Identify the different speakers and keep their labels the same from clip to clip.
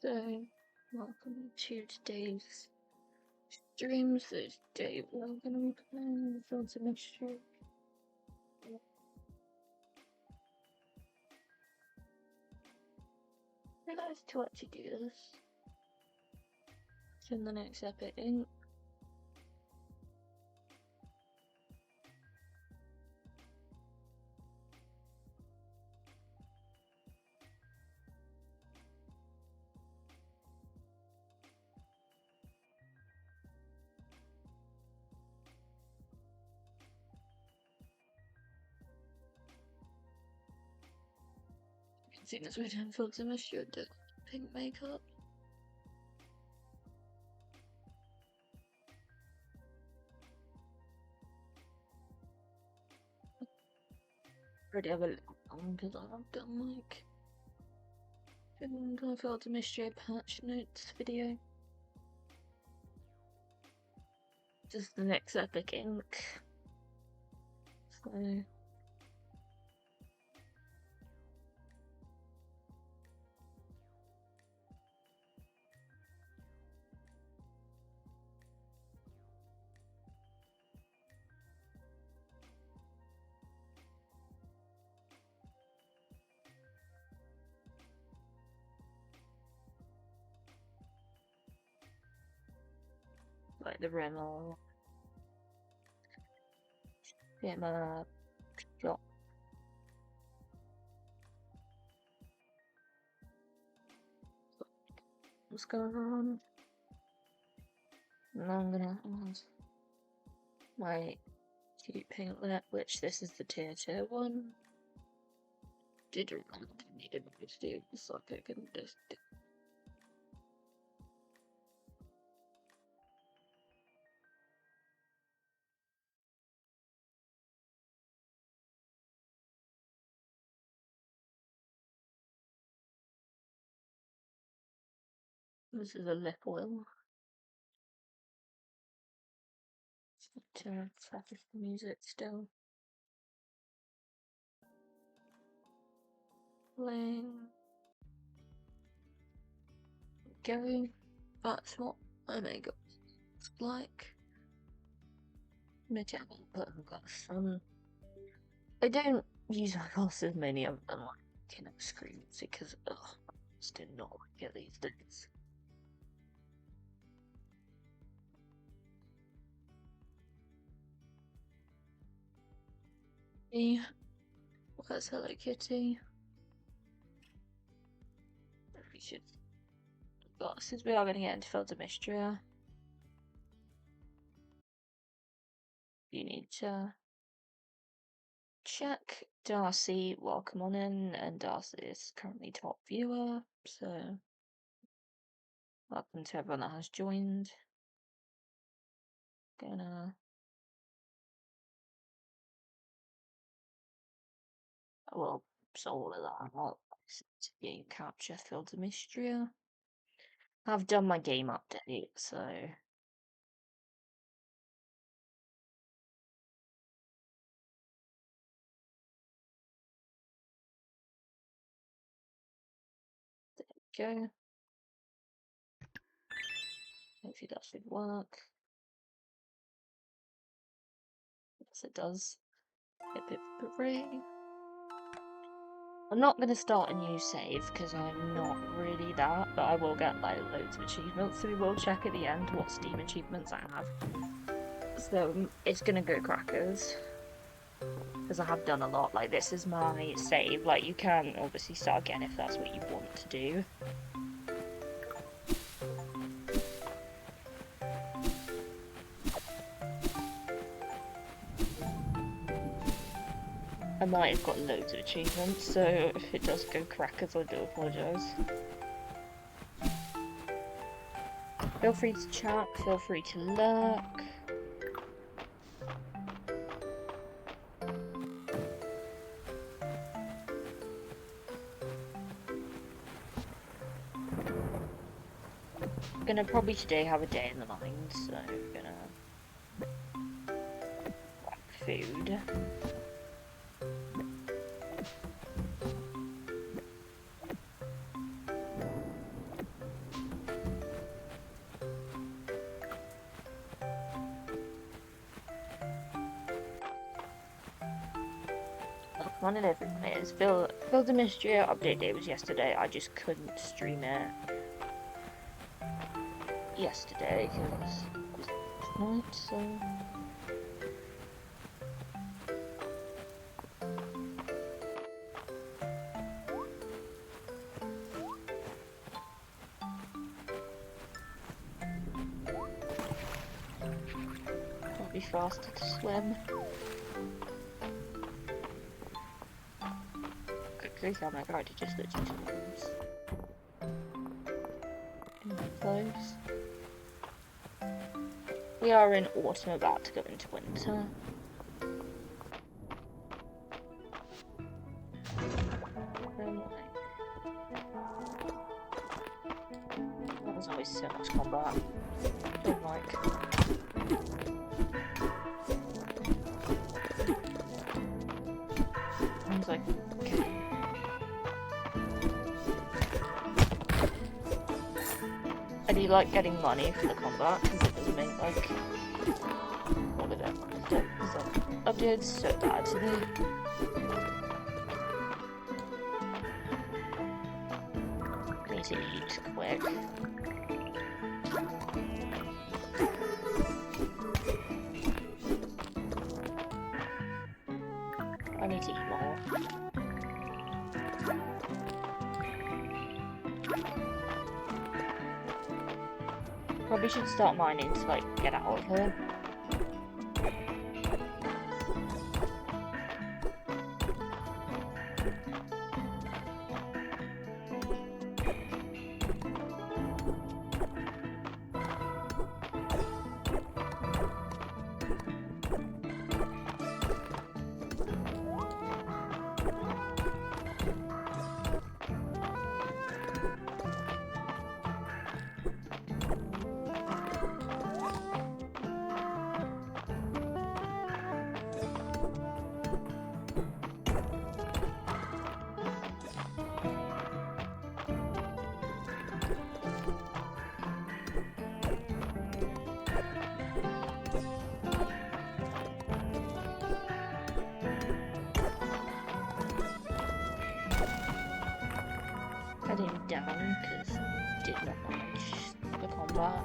Speaker 1: So, welcome to today's stream. So today we're going to be playing Filter Mystery. I realized to actually do this. It's in the next Epic Ink. Seeing as we're doing Filter Mystery with the pink makeup. Already have a little on because I've done like a Filter Mystery patch notes video. Just the next Epic Ink. So like the Rimmel. Get my shot. What's going on? And I'm gonna add my cute pink lip, which this is the tier 2 one. Didn't really need to do this, like I can just do. This is a lip oil. To practice the music still. Playing. Going. That's what my makeup looks like. Maybe I won't put on glasses. I don't use my glasses many of them like screens because I just do not like it these days. Where's Hello Kitty? We should. Glasses, we are going to get into Filter Mystery. You need to check Darcy, welcome on in, and Darcy is currently top viewer, so welcome to everyone that has joined. Well, so all of that, I'll game capture Filter Mystery. I've done my game update, so there we go. Hopefully that should work. Yes, it does. I'm not going to start a new save because I'm not really that, but I will get like loads of achievements, so we will check at the end what Steam achievements I have. So it's going to go crackers because I have done a lot. Like, this is my save. Like, you can obviously start again if that's what you want to do. I might have got loads of achievements, so if it does go crackers, I do apologise. Feel free to chat, feel free to lurk. I'm gonna probably today have a day in the mind, so I'm gonna wrap food. one of the things is, Phil the Mystery update day was yesterday. I just couldn't stream it yesterday because it was night, so. I'll be faster to swim. Quickly, how my character just literally swims. In my clothes. We are in autumn, about to go into winter. There's always so much combat. Don't like. I was like, I do like getting money for the combat because it doesn't make like. What did it? Because update's so bad today. I need to eat quick. I need to eat more. Probably should start mining to like get out of here. Heading down because did not manage the combat.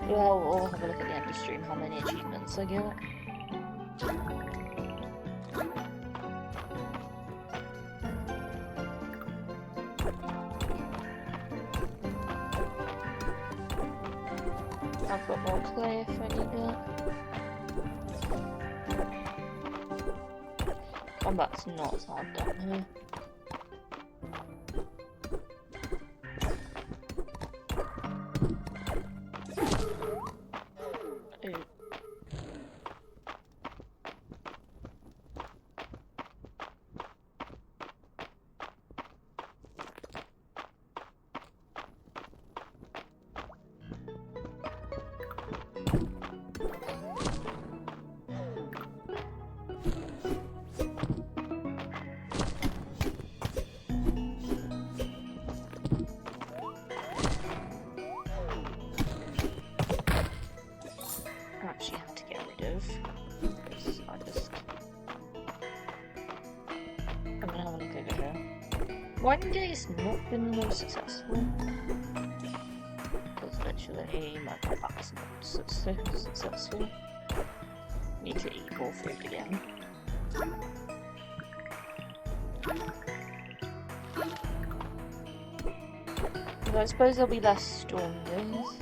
Speaker 1: Well, we'll have a look at the end of stream how many achievements I get. I've got more clay if I need it. Combat's not as hard down here. Ooh. Actually have to get rid of because I'm gonna have a look over here. Winding Day has not been the most successful because literally my combat's not so successful. Need to eat more food again. But I suppose there'll be less storm days.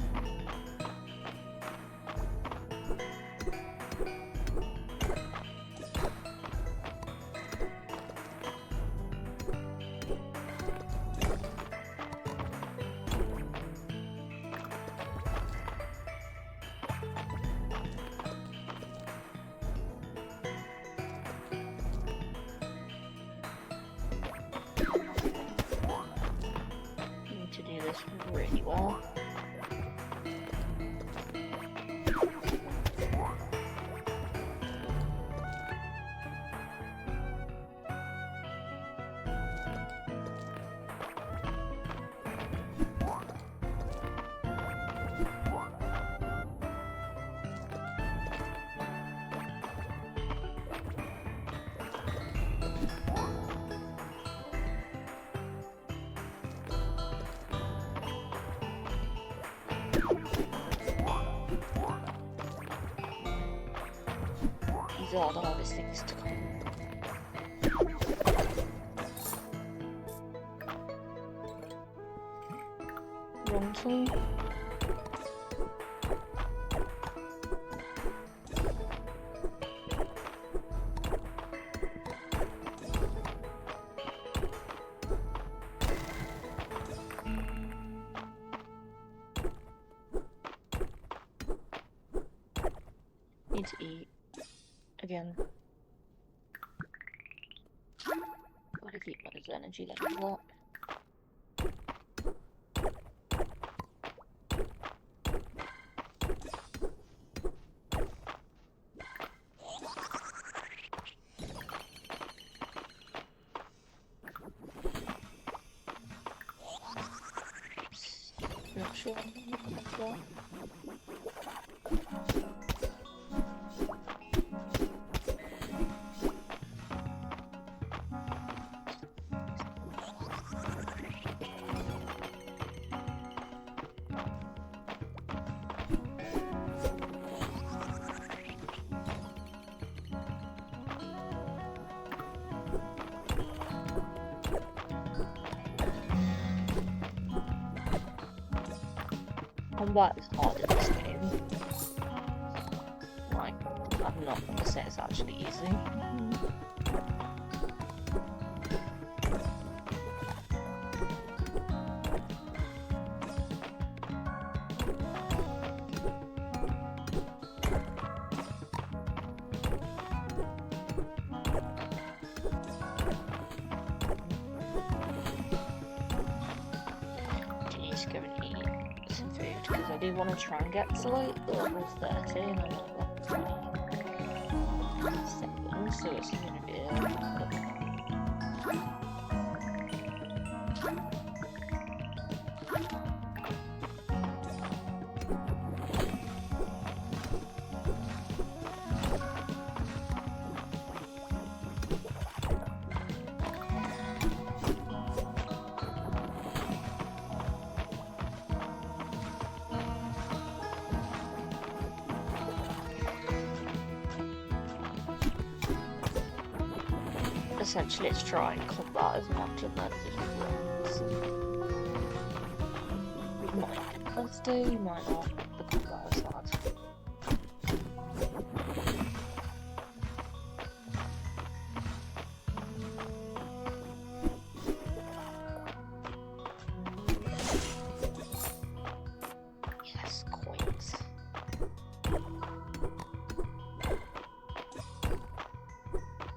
Speaker 1: To do this really well. these are the hardest things to come. Wrong tool. Need to eat again. Gotta keep my energy levels up. Not sure. Combat is hard in this game. Like, I'm not gonna say it's actually easy. Jeez, go and eat some food, because I do want to try and get to like level 30 and I'm like level 27, so it's gonna be essentially it's try and combat as much and then just runs. You might get plus do, you might not. The combat is hard. Yes, coins.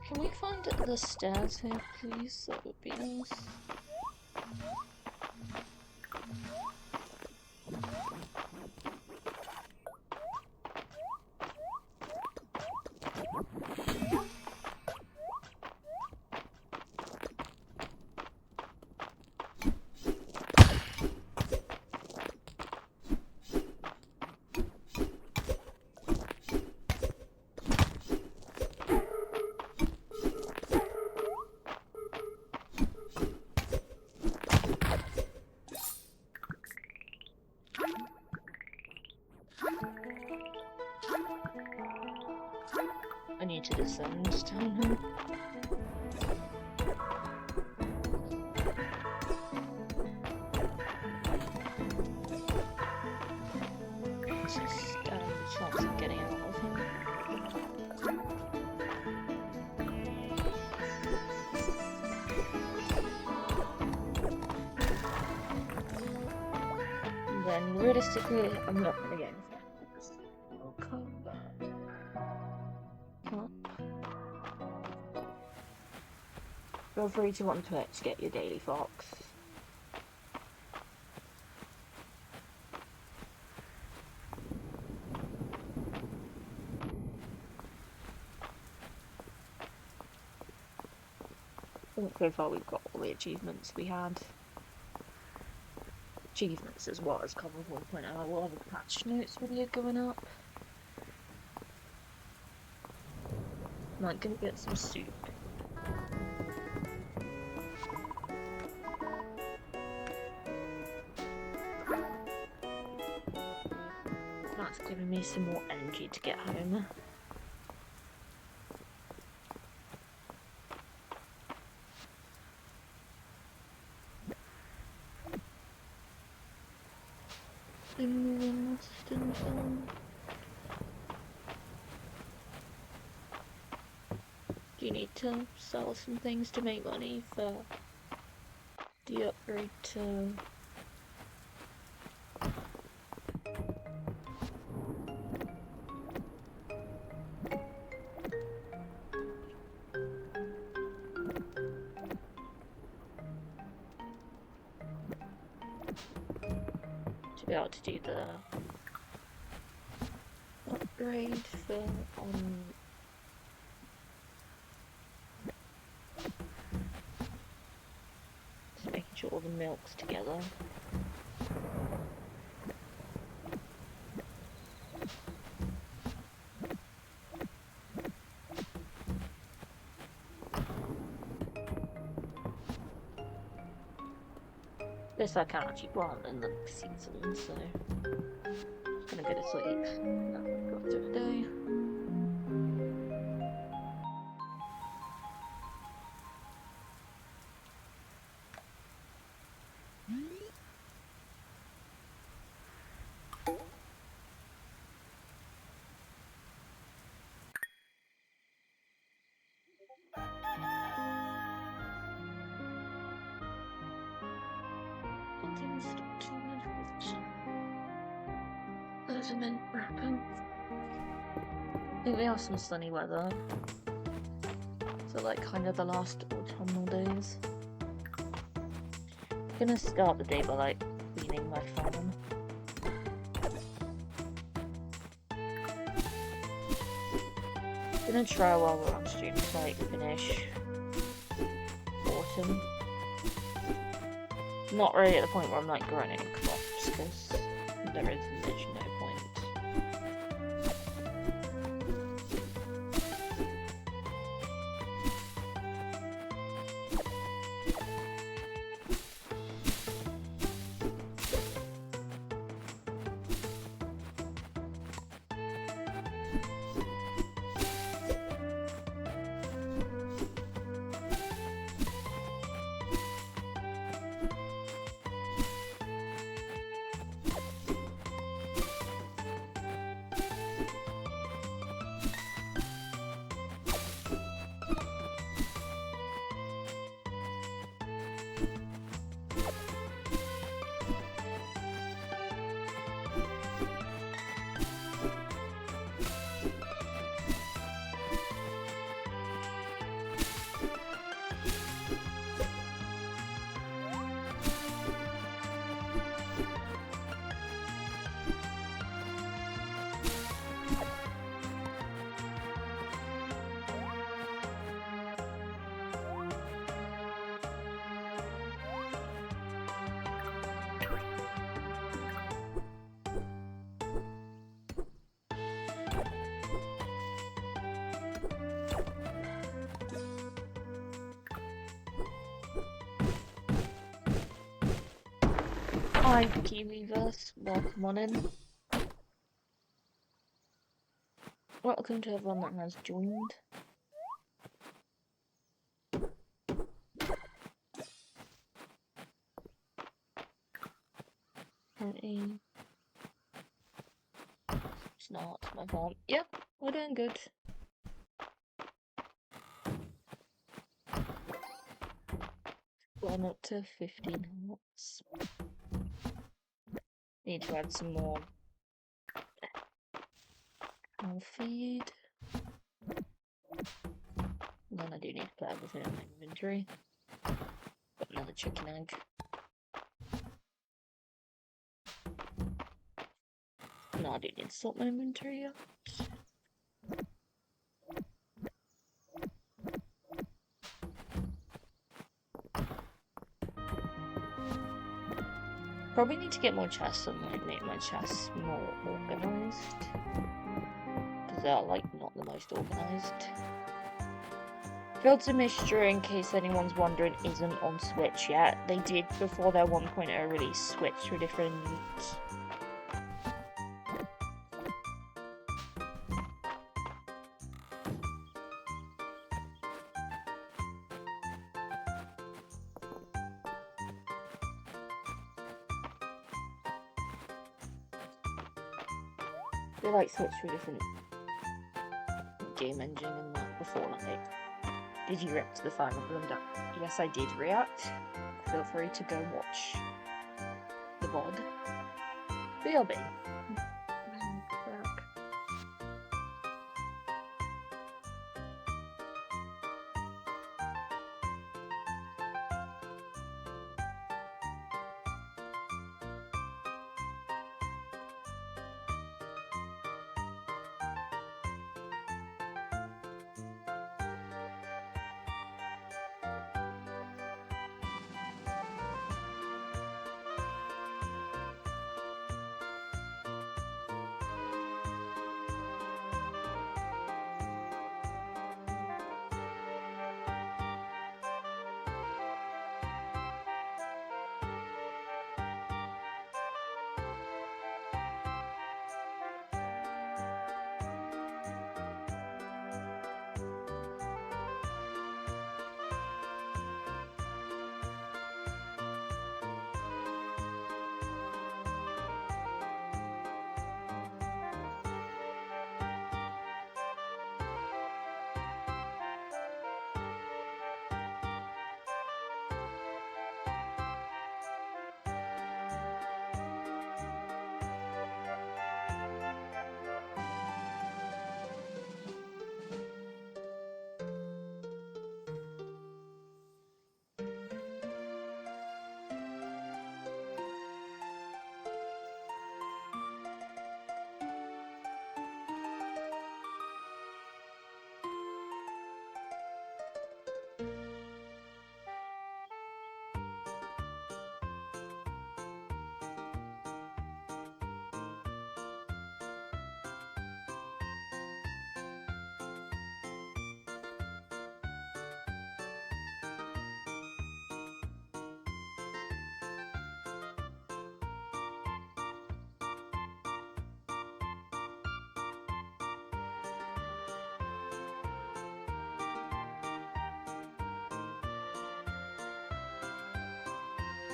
Speaker 1: Can we find the stairs here, please? That would be nice. I need to descend down here. It's just the chance of getting out of him. Then realistically, I'm not gonna get anything. I'll come back. Up. Feel free to want to get your daily fox. I think so far we've got all the achievements we had. Achievements as well as cover 1.0. We'll have a patch notes video going up. Might gonna get some soup. That's giving me some more energy to get home. Do you need to sell some things to make money for the upgrade to... to be able to do the upgrade for just making sure all the milk's together. This I can actually plant in the season, so just gonna go to sleep. Got through the day. There's a mint wrapper. I think we have some sunny weather. So like kind of the last autumnal days. I'm gonna start the day by like cleaning my farm. I'm gonna try while we're on stream to like finish autumn. Not really at the point where I'm like growing any crops because there is literally no point. Hi, Kiwiverse. Welcome on in. Welcome to everyone that has joined. Apparently, it's not my fault. Yep, we're doing good. Gone up to 15 hearts. Need to add some more cow feed. And then I do need to put everything in my inventory. Got another chicken egg. No, I do need to sort my inventory out. Probably need to get more chests and like make my chests more organised. Because they're like not the most organised. Fields of Mystery, in case anyone's wondering, isn't on Switch yet. They did before their 1.0 release switch to a different They like switch to a different game engine and that before, like, did you react to the Fire Emblem? Yes, I did react. Feel free to go watch the VOD. BLB.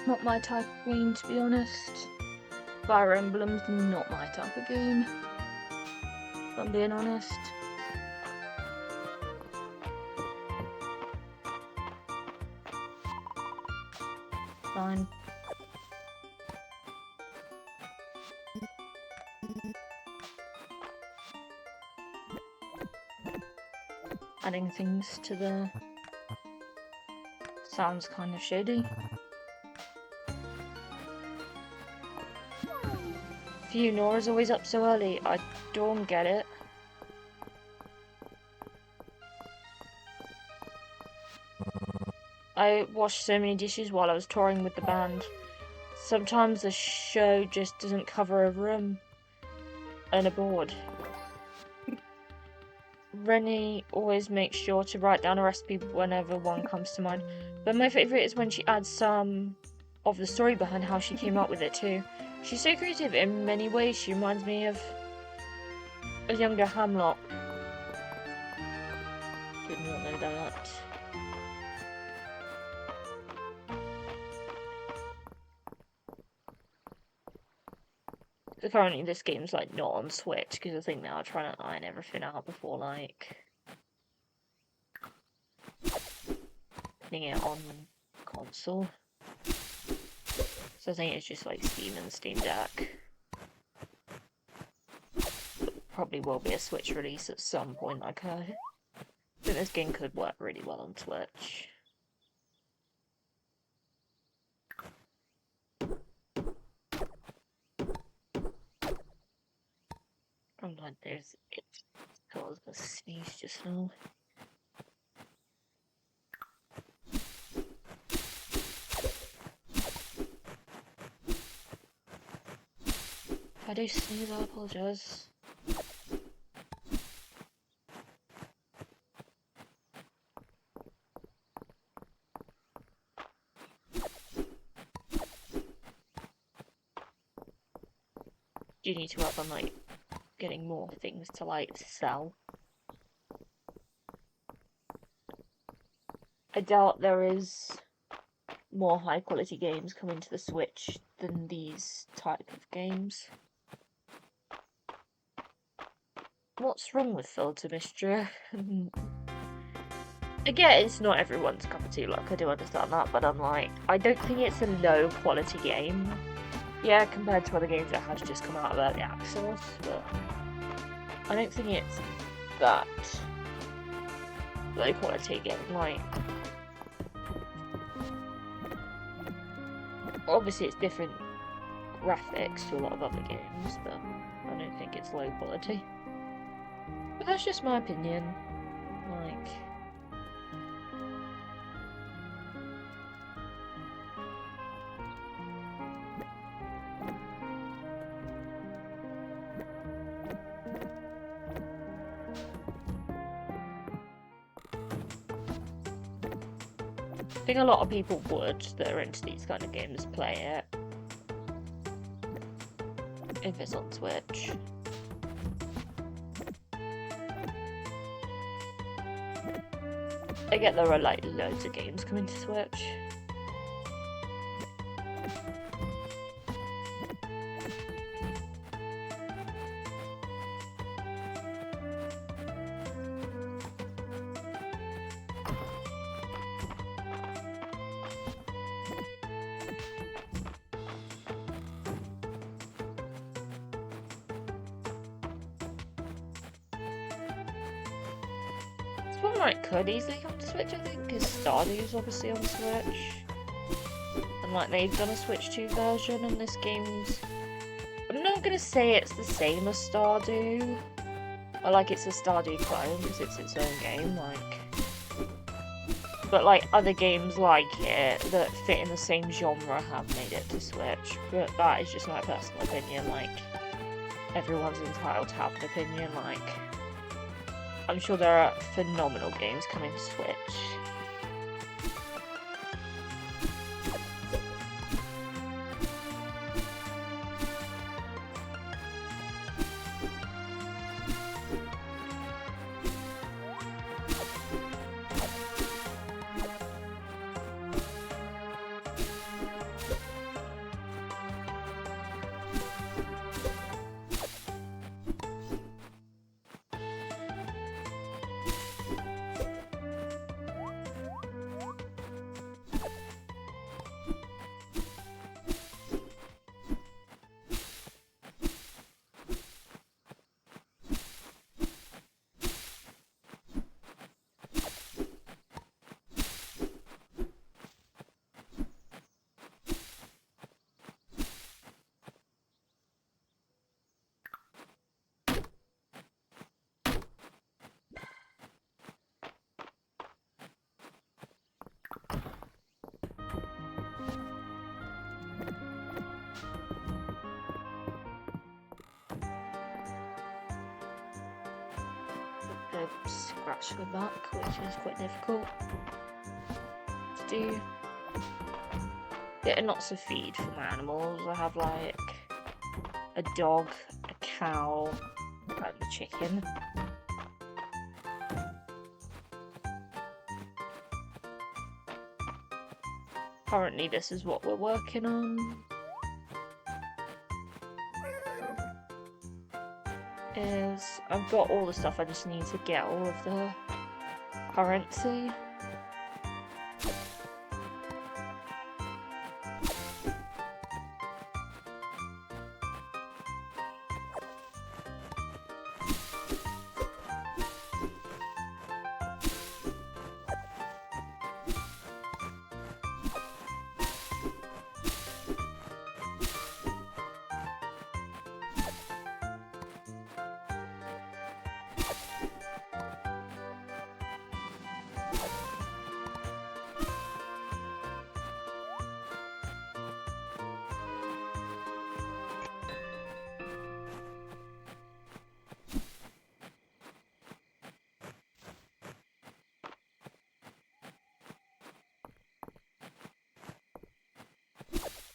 Speaker 1: Not my type of game, to be honest. Fire Emblem's not my type of game, if I'm being honest. Fine. Adding things to the sounds kind of shady. Nora's always up so early. I don't get it. I washed so many dishes while I was touring with the band. Sometimes the show just doesn't cover a room and a board. Rennie always makes sure to write down a recipe whenever one comes to mind. But my favourite is when she adds some of the story behind how she came up with it too. She's so creative in many ways. She reminds me of a younger Hamlock. Did not know that. Apparently this game's like not on Switch because I think they are trying to iron everything out before like putting it on console. So I think it's just like Steam and Steam Deck. Probably will be a Switch release at some point, like I think this game could work really well on Switch. I'm like, there's it caused a sneeze just now. If I do sneeze, I apologise. Do you need to work on like getting more things to like sell? I doubt there is more high quality games coming to the Switch than these type of games. what's wrong with Filter Mischief? Again, it's not everyone's cup of tea, like, I do understand that, but I'm like, I don't think it's a low quality game. Yeah, compared to other games that has just come out of early access, but I don't think it's that low quality game. Like, obviously it's different graphics to a lot of other games, but I don't think it's low quality. But that's just my opinion. Like, I think a lot of people would that are into these kind of games play it if it's on Switch. I get there are like loads of games coming to Switch. One like could easily come to Switch, I think, because Stardew's obviously on Switch. And like they've done a Switch 2 version, and this game's... I'm not gonna say it's the same as Stardew, or like it's a Stardew clone, because it's its own game, like... But like other games like it, that fit in the same genre, have made it to Switch. But that is just my personal opinion, like... Everyone's entitled to have an opinion, like... I'm sure there are phenomenal games coming to Switch. Scratch my back, which is quite difficult to do. Getting lots of feed for my animals. I have like a dog, a cow, and a chicken. Currently, this is what we're working on. I've got all the stuff, I just need to get all of the currency.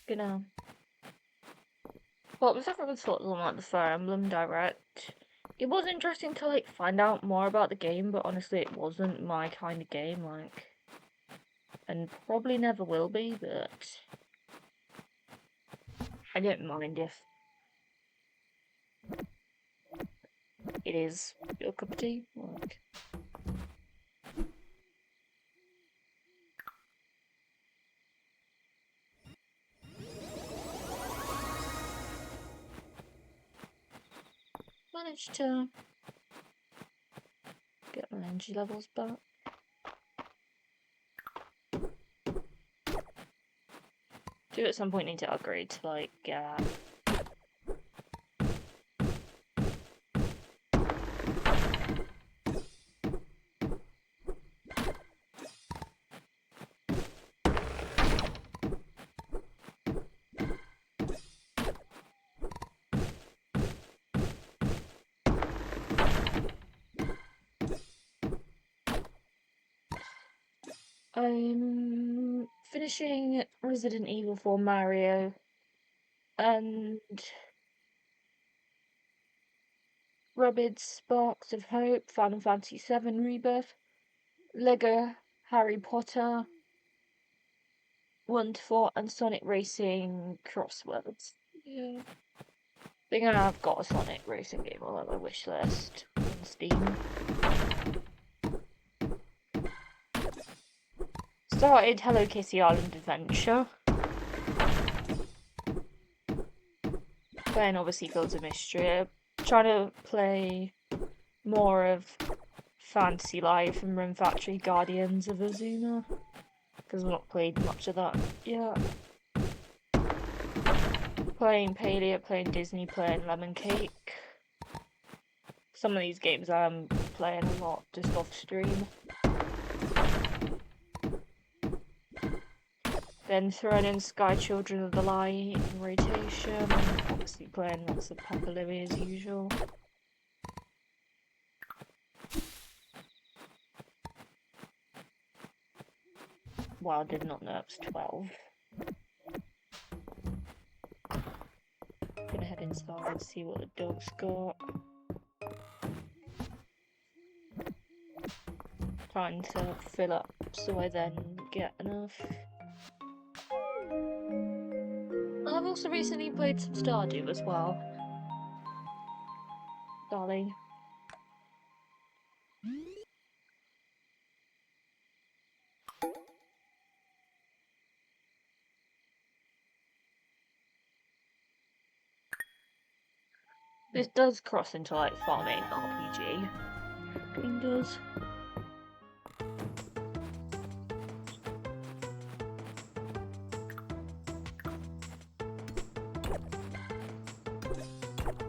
Speaker 1: Gonna... What was everyone's thoughts on like the Fire Emblem Direct? It was interesting to like find out more about the game, but honestly it wasn't my kind of game, like, and probably never will be, but I don't mind if it is your cup of tea. Like, managed to get my energy levels back. Do at some point need to upgrade to like I'm finishing Resident Evil 4 Mario and Rabbids Sparks of Hope, Final Fantasy VII Rebirth, Lego Harry Potter 1 to 4, and Sonic Racing Crosswords. Yeah. I think I've got a Sonic Racing game on my wish list on Steam. Started Hello Kitty Island Adventure. Playing obviously Fields of Mystery. Trying to play more of Fantasy Life and Rune Factory Guardians of Azuma. Because I've not played much of that yet. Playing Paleo, playing Disney, playing Lemon Cake. Some of these games I'm playing a lot just off stream. Then throwing in Sky Children of the Light in rotation. Obviously playing lots of Papa Louie as usual. Wow, I did not know it was 12. Gonna head inside and see what the dog's got. Trying to fill up so I then get enough. I've also recently played some Stardew as well. Darling. This does cross into like farming RPG. It does.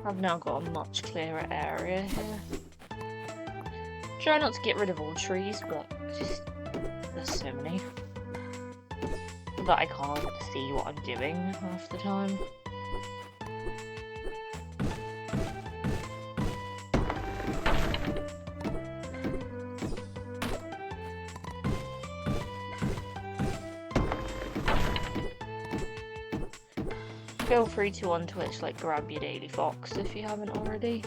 Speaker 1: I've now got a much clearer area here. Try not to get rid of all trees, but just there's so many that I can't see what I'm doing half the time. Feel free to on Twitch like grab your daily fox if you haven't already.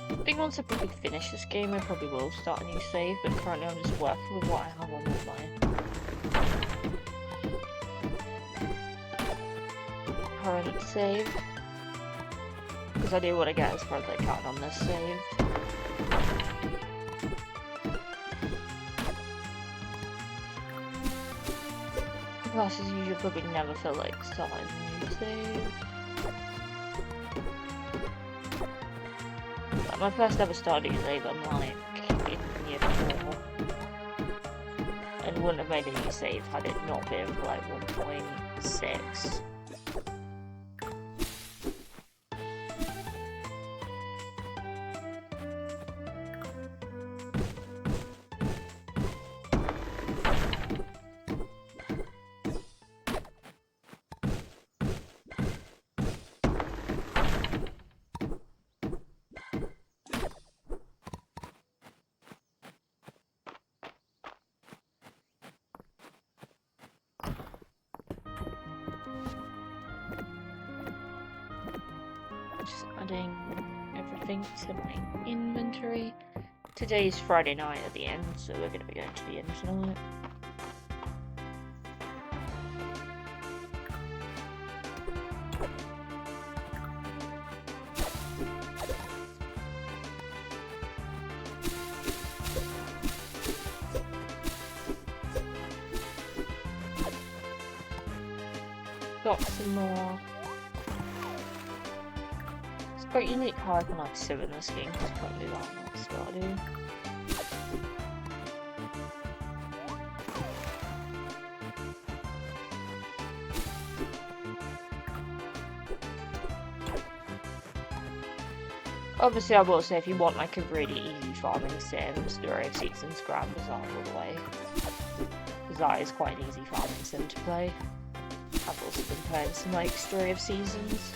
Speaker 1: I think once I probably finish this game I probably will start a new save, but currently I'm just working with what I have on my current save, because I do want to get as far as I can on this save. Plus, as usual, probably never feel like starting a new save. Like my first ever Stardew save, I'm like in year 4, and wouldn't have made a new save had it not been for like 1.6. adding everything to my inventory. Today's Friday night at the end, so we're going to be going to the inn tonight. Got some more. It's quite unique how I can like sew in this game because I can't do that on Stardew. Obviously, I will say if you want like a really easy farming sim, Story of Seasons, Grand Bazaar all the way. Because that is quite an easy farming sim to play. I've also been playing some like Story of Seasons.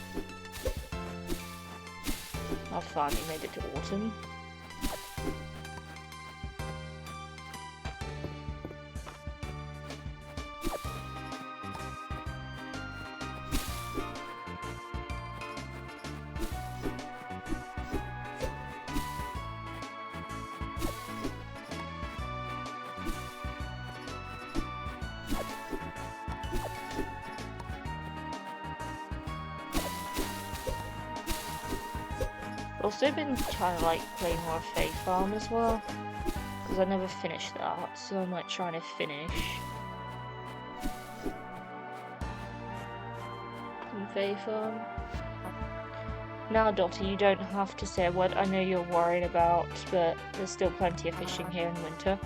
Speaker 1: I've finally made it to autumn. Also been trying to like play more Fae Farm as well, because I never finished that, so I'm like trying to finish some Fae Farm. Now Dottie, you don't have to say a word. I know you're worried about, but there's still plenty of fishing here in winter.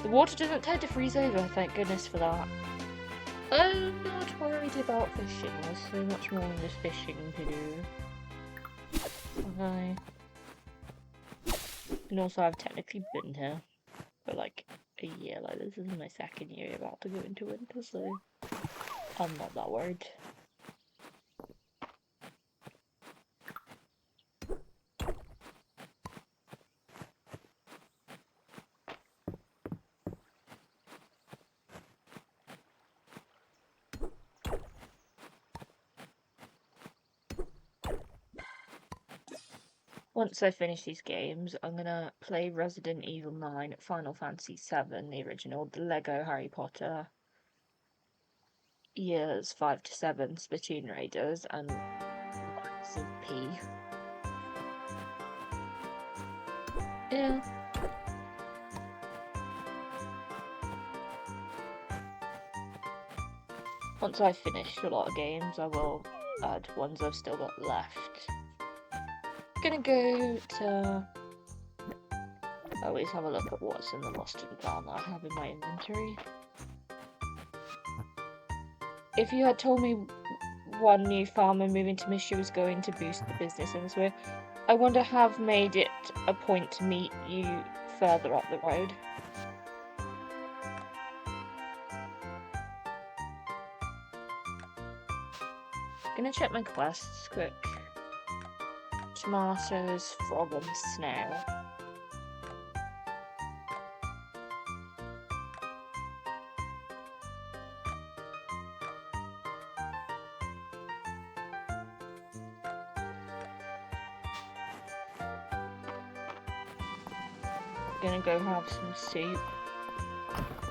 Speaker 1: The water doesn't tend to freeze over, thank goodness for that. I'm not worried about fishing, there's so much more than just fishing to do. Okay. And also I've technically been here for like a year, like this is my second year about to go into winter, so I'm not that worried. Once I finish these games, I'm gonna play Resident Evil 9, Final Fantasy 7, the original, the Lego Harry Potter, years 5 to 7, Splatoon Raiders, and lots of P. Yeah. Once I've finished a lot of games, I will add ones I've still got left. Gonna go to... I always have a look at what's in the Lost and Found that I have in my inventory. If you had told me one new farmer moving to Misha was going to boost the business in this way, I wonder have made it a point to meet you further up the road. Gonna check my quests quick. Tomatoes, frog and snail. Gonna go have some soup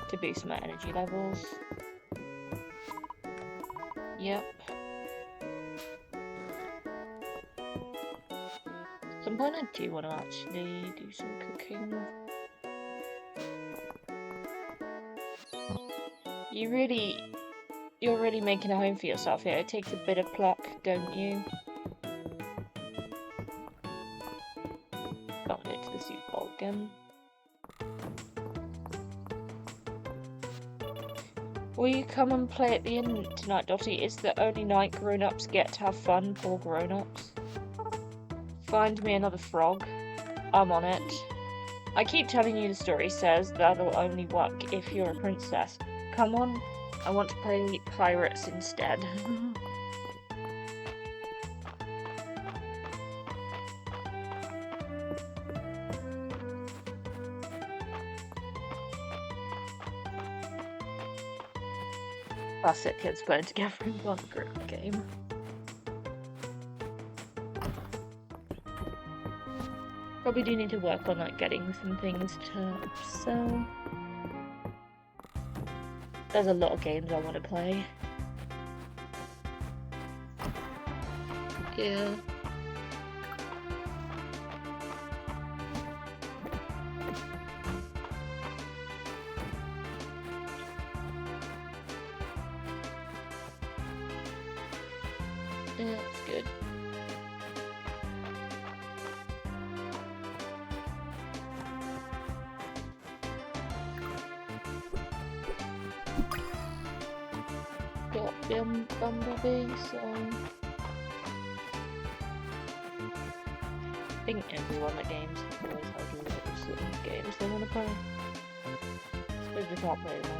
Speaker 1: to boost my energy levels. Yep. At some point I do want to actually do some cooking. You're really making a home for yourself here. It takes a bit of pluck, don't you? Can't go to the soup bowl again. Will you come and play at the inn tonight, Dottie? It's the only night grown-ups get to have fun, poor grown-ups. Find me another frog. I'm on it. I keep telling you the story says that'll only work if you're a princess. Come on, I want to play pirates instead. Classic kids playing together in one group game. Probably do need to work on like getting some things to sell. There's a lot of games I want to play. Yeah. Yeah, that's good. Got Bumblebee, so I think everyone that games always has loads of games they want to play. I suppose we can't play them all.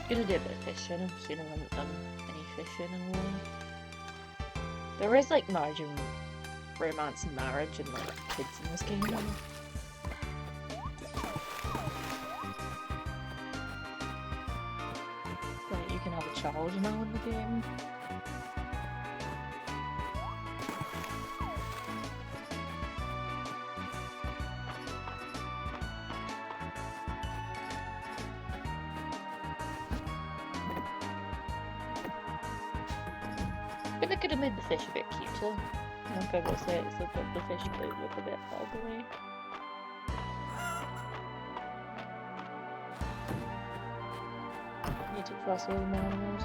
Speaker 1: Gonna do a bit of fishing. Obviously, I haven't done any fishing in a while. There is like marriage and romance and marriage and like kids in this game. But you can have a child now in the game. I think they could have made the fish a bit cuter. Like I will say, it's like the fish do look a bit ugly. Need to cross all the animals.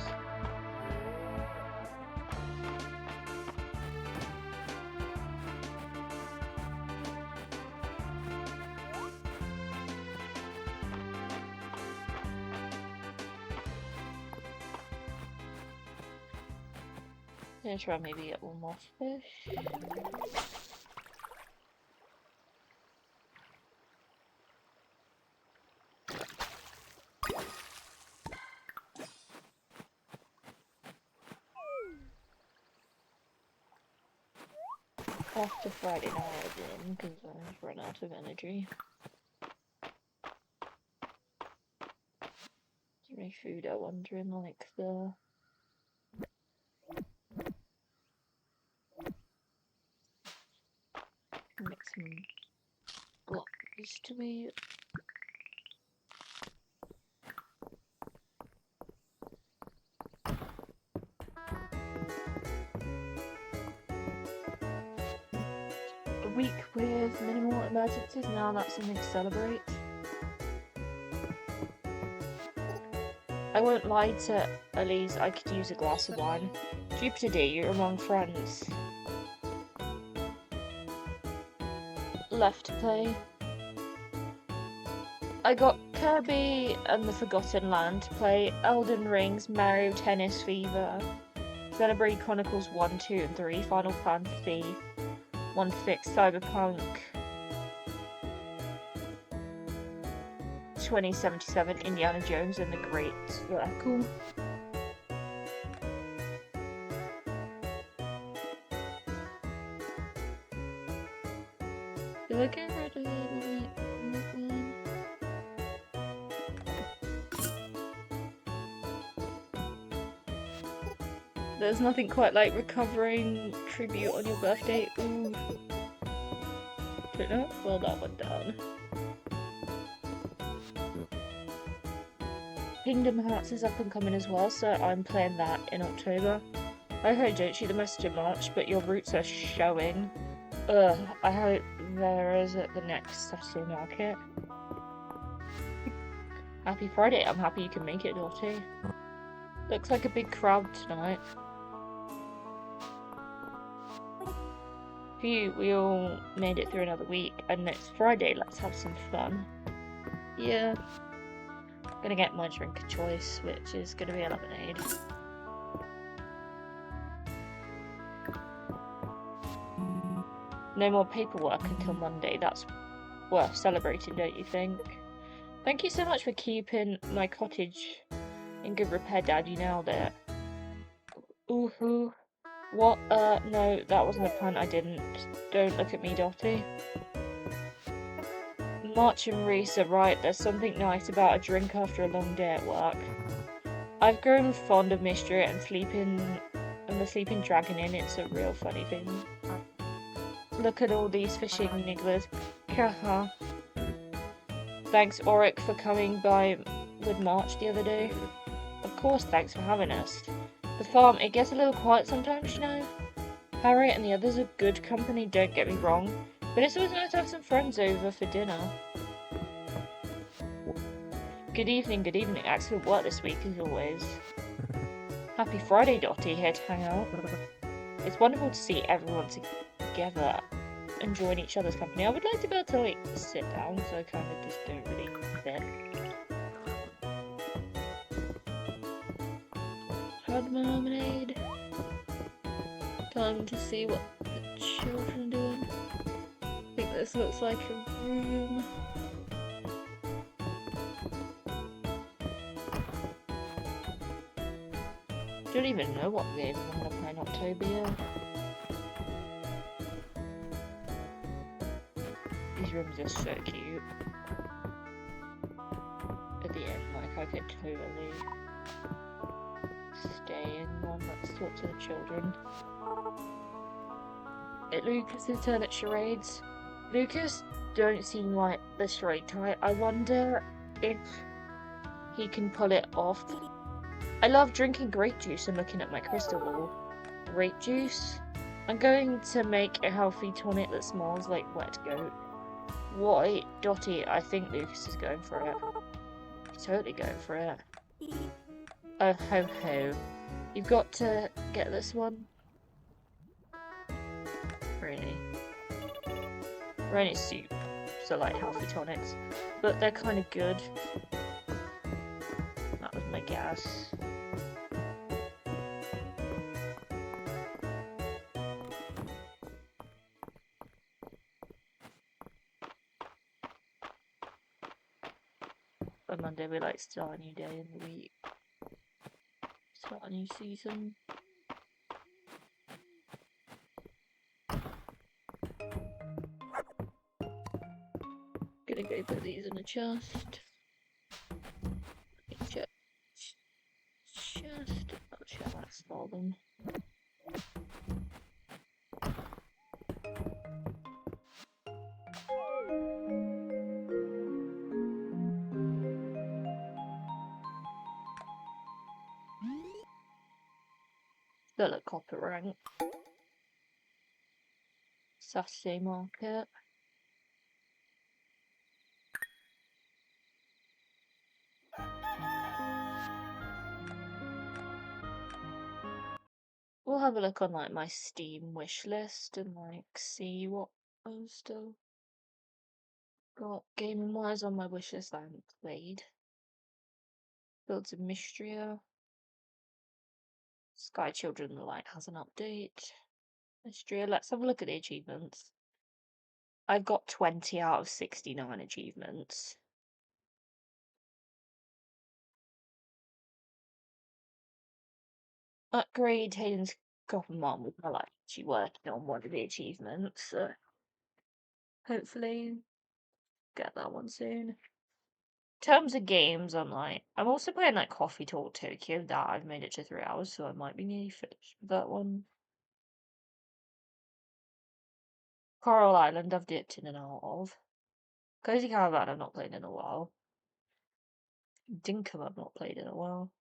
Speaker 1: Gonna try maybe get one more fish. After Friday night again, because I've run out of energy. Is there any food I wonder in like the make some blockers to eat. A week with minimal emergencies, now that's something to celebrate. I won't lie to Elise, I could use a glass of wine. Jupiter D, you're among friends. Left to play. I got Kirby and the Forgotten Land to play, Elden Rings, Mario Tennis Fever, Xenoblade Chronicles 1, 2 and 3, Final Fantasy 1 to 6, Cyberpunk 2077, Indiana Jones and the Great Circle. Do I get rid of it? There's nothing quite like recovering tribute on your birthday. Ooh. Don't know. Well, that one down. Kingdom Hearts is up and coming as well, so I'm playing that in October. I heard don't shoot the message in March, but your roots are showing. Ugh, I hope there is at the next Saturday market. Happy Friday, I'm happy you can make it, Dottie. Looks like a big crowd tonight. Phew, we all made it through another week, and it's Friday, let's have some fun. Yeah. Gonna get my drink of choice, which is gonna be a lemonade. No more paperwork until Monday. That's worth celebrating, don't you think? Thank you so much for keeping my cottage in good repair, Dad. You nailed it. Ooh-hoo. What? No, that wasn't a pun. I didn't. Don't look at me, Dottie. March and Reese are right. There's something nice about a drink after a long day at work. I've grown fond of Mystery and the Sleeping Dragon in it's a real funny thing. Look at all these fishing nigglers. Kaha. Thanks, Auric, for coming by with March the other day. Of course, thanks for having us. The farm, it gets a little quiet sometimes, you know. Harriet and the others are good company, don't get me wrong, but it's always nice to have some friends over for dinner. Good evening, excellent work this week as always. Happy Friday, Dottie, here to hang out. It's wonderful to see everyone together, enjoying each other's company. I would like to be able to, like, sit down, so I kind of just don't really fit. Had marmalade. Time to see what the children are doing. I think this looks like a room. Don't even know what game I'm gonna play in October yet. These rooms are so cute. At the end, like, I could totally stay in one. Let's talk to the children. Lucas's turn at charades. Lucas don't seem like the charade type. I wonder if he can pull it off. I love drinking grape juice and looking at my crystal ball. Grape juice? I'm going to make a healthy tonic that smells like wet goat. What? Dottie, I think Lucas is going for it. He's totally going for it. Oh ho ho. You've got to get this one. Really. Rainy soup. So like healthy tonics. But they're kind of good. That was my guess. On Monday we like start a new day in the week. Start a new season. Gonna go put these in a chest. Chest. Oh shit, that's all them. Still at copper rank. Saturday market. We'll have a look on like my Steam wish list and like see what I've still got gaming wise on my wish list I haven't played. Builds of Mystria. Sky Children of the Light has an update. Mystria, let's have a look at the achievements. I've got 20 out of 69 achievements. Upgrade Hayden's Copper Mom. I like actually working on one of the achievements, so hopefully get that one soon. In terms of games, I'm also playing like Coffee Talk Tokyo. That I've made it to 3 hours, so I might be nearly finished with that one. Coral Island, I've dipped in and out of. Cozy Caravan, I've not played in a while. Dinkum, I've not played in a while.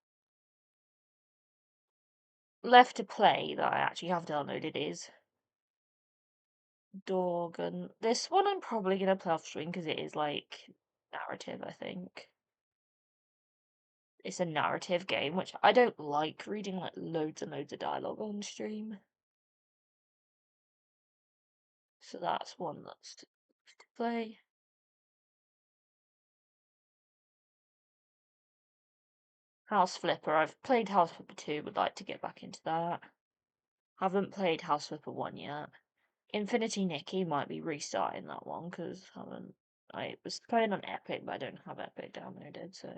Speaker 1: Left to play that I actually have downloaded is Dorgan. This one I'm probably gonna play off stream because it is like narrative, I think. It's a narrative game, which I don't like reading like loads and loads of dialogue on stream. So that's one that's to play. House Flipper. I've played House Flipper 2, would like to get back into that. Haven't played House Flipper 1 yet. Infinity Nikki might be restarting that one because I was playing on Epic, but I don't have Epic downloaded, so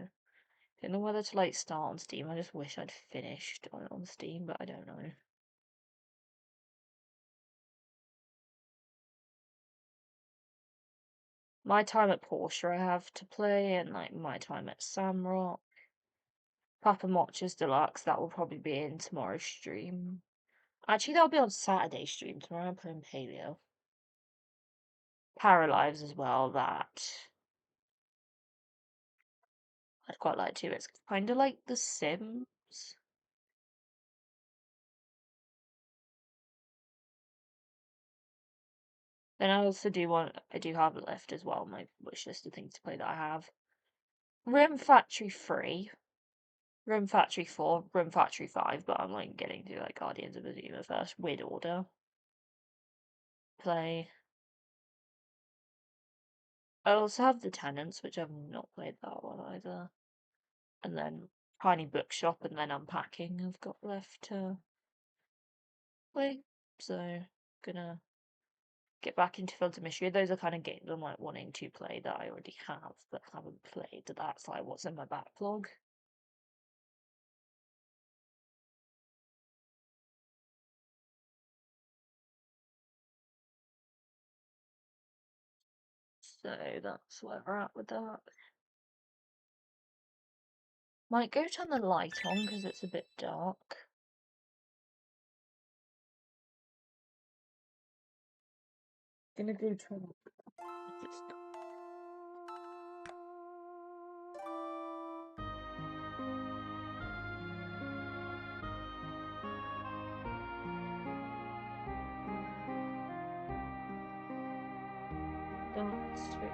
Speaker 1: don't know whether to like start on Steam. I just wish I'd finished on Steam, but I don't know. My Time at Porsche I have to play, and like My Time at Samrock. Papa Mocha's Deluxe, that will probably be in tomorrow's stream. Actually, that'll be on Saturday's stream. Tomorrow I'm playing Paleo. Paralives as well, that I'd quite like to. It's kind of like The Sims. Then I also I do have a list as well, my wish list of things to play that I have. Rim Factory 3, Rim Factory 4, Rim Factory 5, but I'm like getting to like Guardians of the Zuma first. Weird Order. Play. I also have The Tenants, which I've not played that one either. And then Tiny Bookshop and then Unpacking I've got left to play. So gonna get back into Filter Mystery. Those are kind of games I'm like wanting to play that I already have but haven't played. That's like what's in my backlog. So that's where we're at with that. Might go turn the light on because it's a bit dark. Gonna go turn it's that's hopefully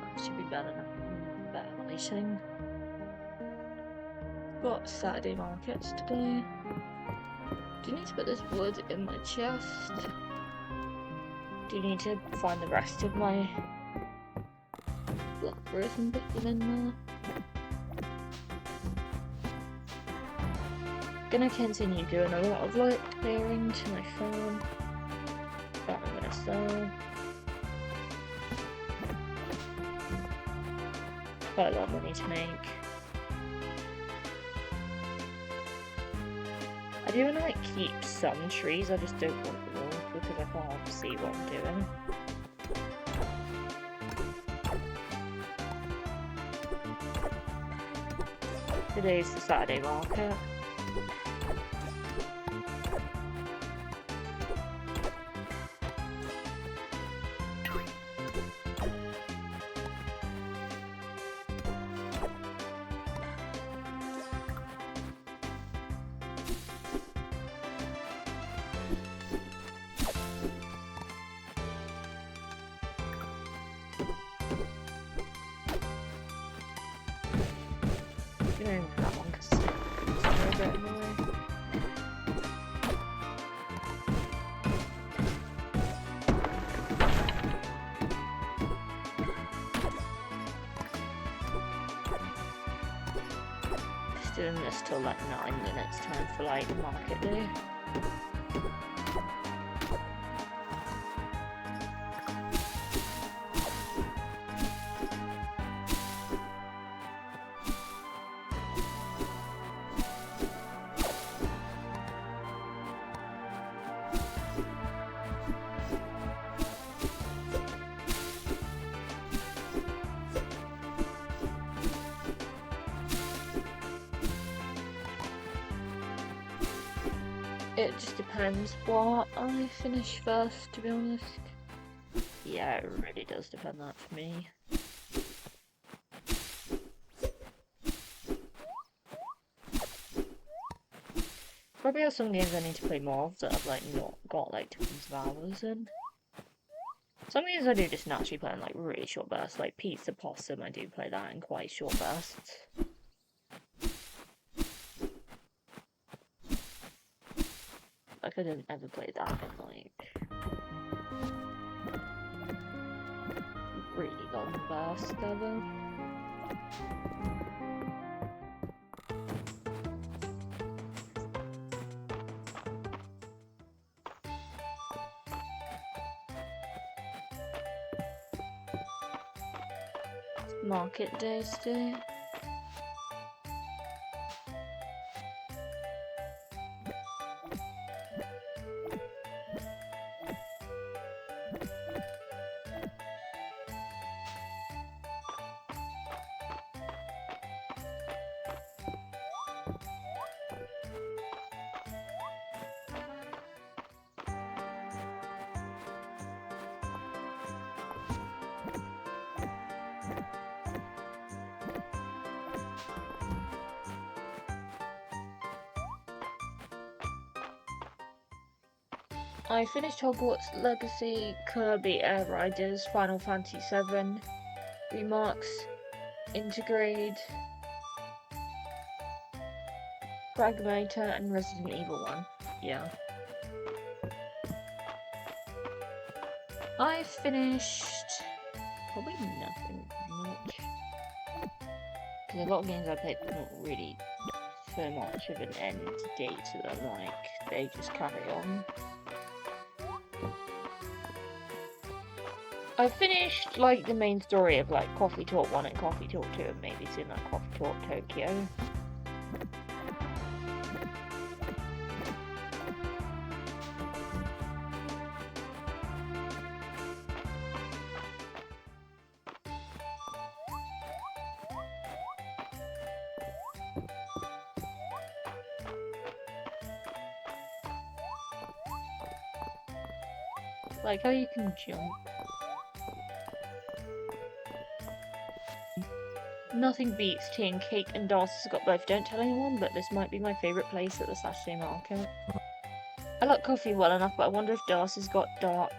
Speaker 1: that should be better now. Better lighting. Got Saturday markets today. Do you need to put this wood in my chest? Do you need to find the rest of my blackberries and put them in there? Gonna continue doing a lot of light clearing to my phone. That I'm gonna sell. Quite a lot of money to make. I do want to like keep some trees, I just don't want them all because I can't see what I'm doing. Today's the Saturday market. That one because it's a little bit in the way. Just doing this till like 9 minutes time for like market day. It just depends what I finish first, to be honest. Yeah, it really does depend that for me. Probably have some games I need to play more of that I've like not got like tons of hours in. Some games I do just naturally play in like really short bursts, like Pizza Possum I do play that in quite short bursts. Like I didn't ever play that in like really long bursts ever. Market days today. I finished Hogwarts Legacy, Kirby Air Riders, Final Fantasy VII, Remarks, Intergrade, Fragmenter, and Resident Evil 1. Yeah. I finished probably nothing much. Because a lot of games I played don't really so much of an end date to them, like, they just carry on. I finished, like, the main story of, like, Coffee Talk 1 and Coffee Talk 2, and maybe soon, like, Coffee Talk Tokyo. Like how you can jump. Nothing beats tea and cake, and Darcy's got both. Don't tell anyone, but this might be my favourite place at the Saturday market. I like coffee well enough, but I wonder if Darcy's got dark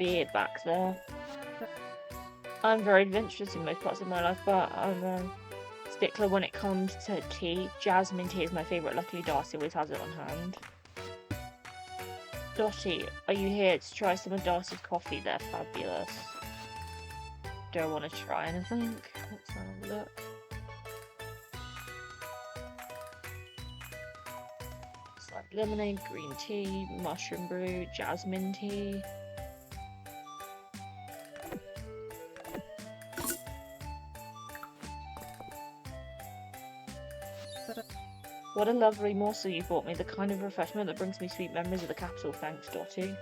Speaker 1: beard back there. I'm very adventurous in most parts of my life, but I'm a stickler when it comes to tea. Jasmine tea is my favourite. Luckily, Darcy always has it on hand. Dottie, are you here to try some of Darcy's coffee? They're fabulous. Do I want to try anything? Let's have a look. It's like lemonade, green tea, mushroom brew, jasmine tea. What a lovely morsel you bought me, the kind of refreshment that brings me sweet memories of the capital. Thanks, Dottie.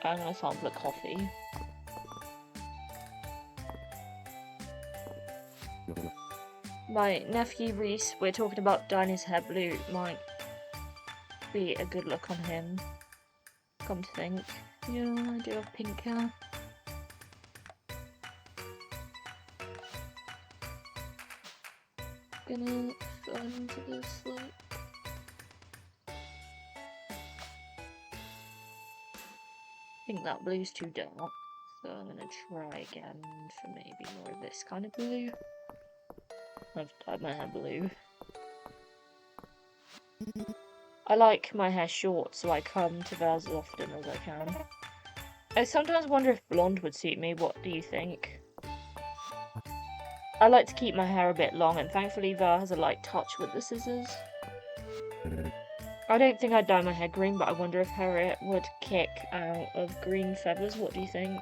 Speaker 1: I'm gonna sample a coffee. My nephew Reese, we're talking about dyeing his hair blue, might be a good look on him. Come to think. Yeah, I do have pink hair. Gonna fall into this like. I think that blue's too dark, so I'm gonna try again for maybe more of this kind of blue. I've dyed my hair blue. I like my hair short, so I come to theirs as often as I can. I sometimes wonder if blonde would suit me. What do you think? I like to keep my hair a bit long, and thankfully Val has a light touch with the scissors. I don't think I'd dye my hair green, but I wonder if Harriet would kick out of green feathers. What do you think?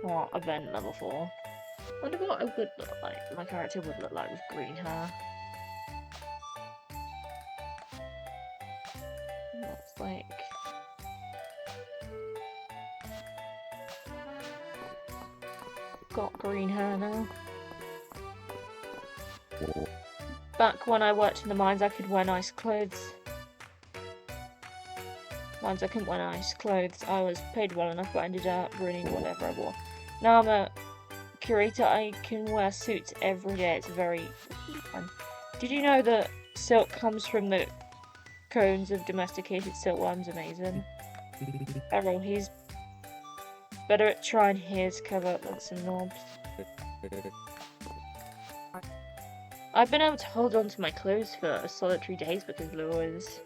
Speaker 1: Oh, event level 4. I wonder what I would look like. My character would look like with green hair. That's like... got green hair now. Back when I worked in the mines, I could wear nice clothes. Mines, I couldn't wear nice clothes. I was paid well enough, but I ended up ruining whatever I wore. Now I'm a curator. I can wear suits every day. It's very fun. Did you know that silk comes from the cones of domesticated silkworms? Amazing. Errol, he's better at trying his cover than some knobs. I've been able to hold on to my clothes for a solid 3 days because Lewis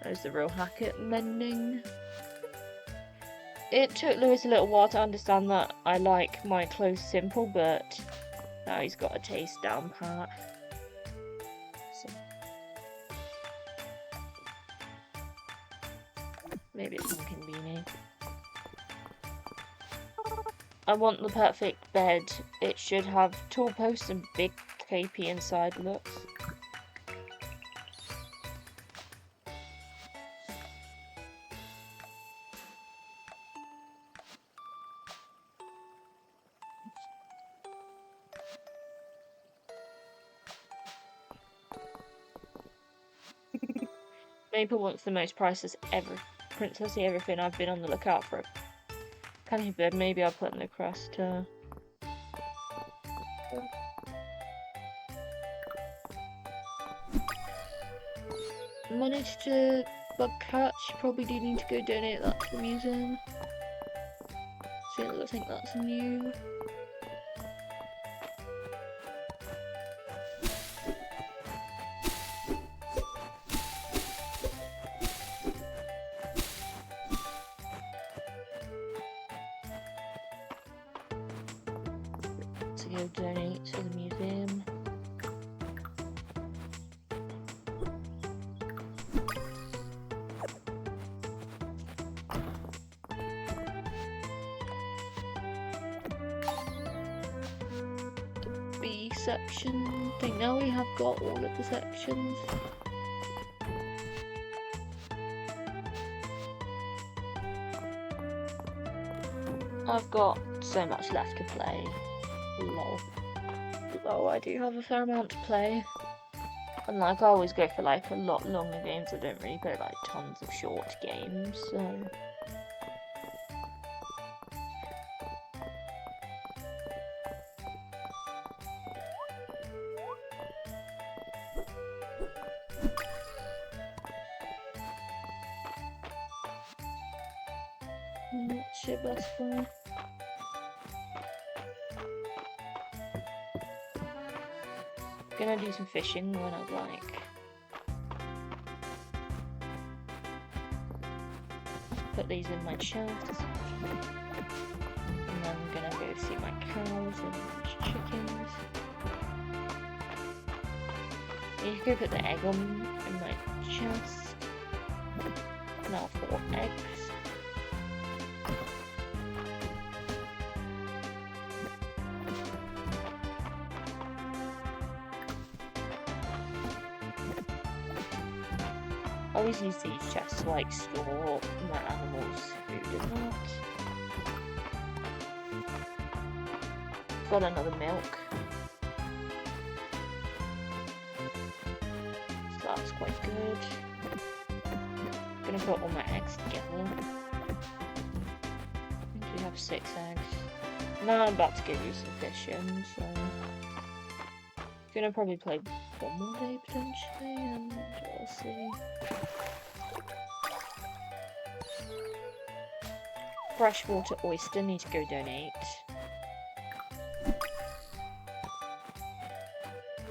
Speaker 1: is the real hack at mending. It took Lewis a little while to understand that I like my clothes simple, but now he's got a taste down pat. So maybe it's inconvenient. I want the perfect bed. It should have tall posts and big KP inside looks. Maple wants the most priceless princessy everything. I've been on the lookout for a canopy bed. Maybe I'll put in the crust. Managed to Bug catch, probably do need to go donate that to the museum. So I think that's new. To go donate to the museum. B section. I think now we have got all of the sections. I've got so much left to play. Lol. Although I do have a fair amount to play. And like I always go for like a lot longer games. I don't really play like tons of short games, so shit best friend. Gonna do some fishing when I'd like. Put these in my chest. And then I'm gonna go see my cows and chickens. You can go put the egg on in my chest. Now 4 eggs. I always use these chests to like store my animals' food in that. Got another milk. So that's quite good. Gonna put all my eggs together. I think we have 6 eggs. Now I'm about to go do some fishing, so gonna probably play one more day potentially, and we'll see. Freshwater oyster, need to go donate.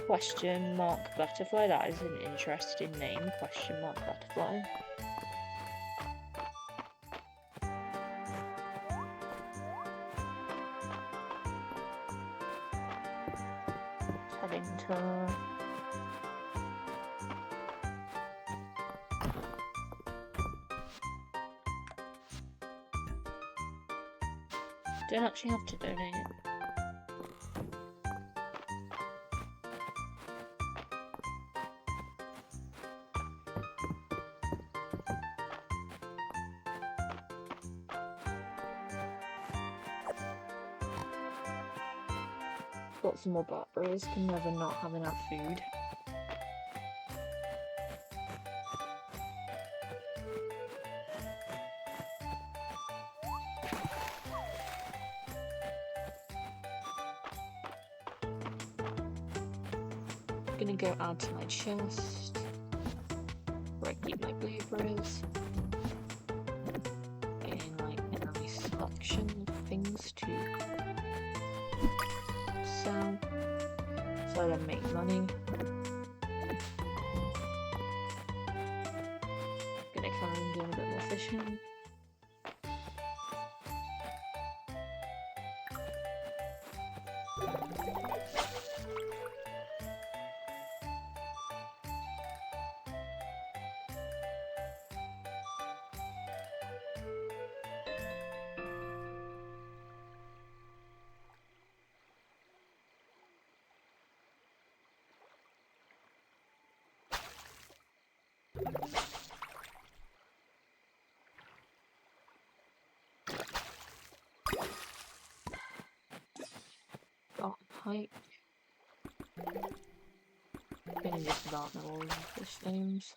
Speaker 1: Question mark butterfly, that is an interesting name. Question mark butterfly. Heading to don't actually have to donate it. Got some more blackberries, can never not have enough food. Gonna go add to my chest where I keep my blueberries. Getting like a nice selection of things to sell so I then make money. Gonna carry on doing a bit more fishing. Got a pike. Gonna just about know all of the fish names.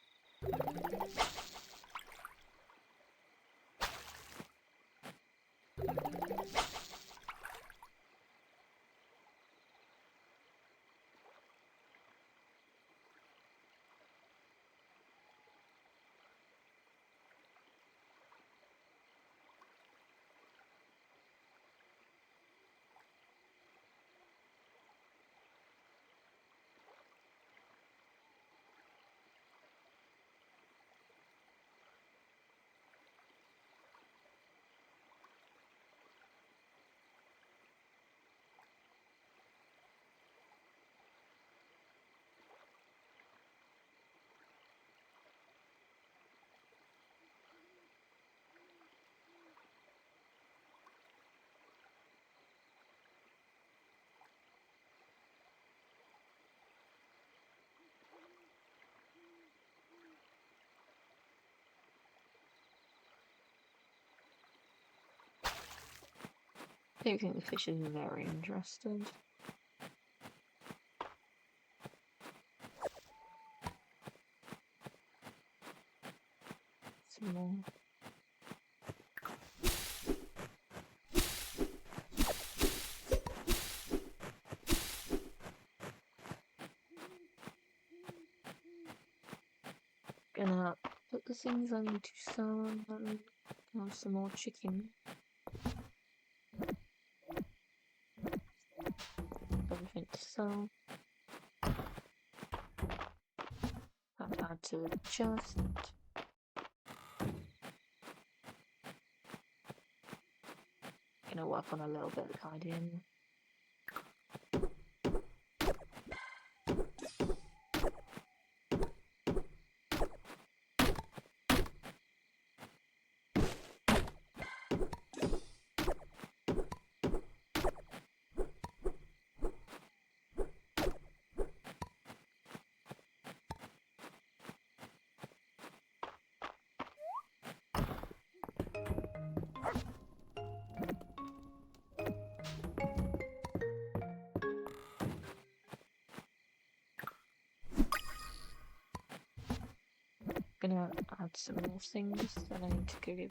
Speaker 1: don't think the fish is very interested. Some more. Gonna put the things I need to sell and then have some more chicken. Everything to sell. Add to the chest. Gonna work on a little bit of tidying. Gonna add some more things that I need to go give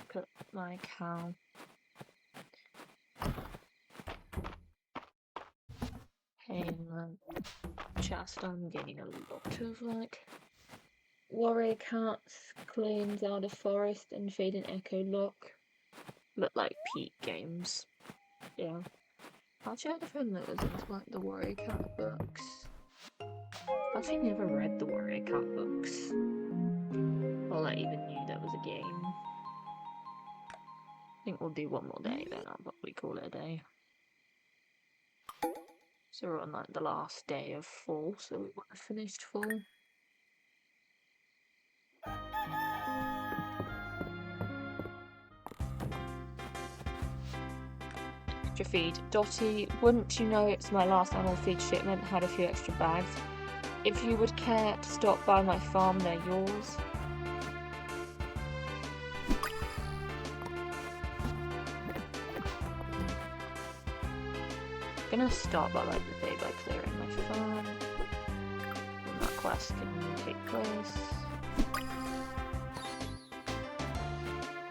Speaker 1: put my cow. Hey, in the chest I'm getting a lot of warrior cats, claims out of forest, and fade and echo lock. Look like peak games. Yeah. Actually, I had a friend that was into the warrior cat books. I've actually never read the warrior cat books. Or even knew that was a game. I think we'll do one more day then, I'll probably call it a day. So we're on the last day of fall, so we would have finished fall. Extra feed. Dottie, wouldn't you know it's my last animal feed shipment, had a few extra bags. If you would care to stop by my farm, they're yours. I'm gonna start by the day by clearing my farm. And that quest can take place.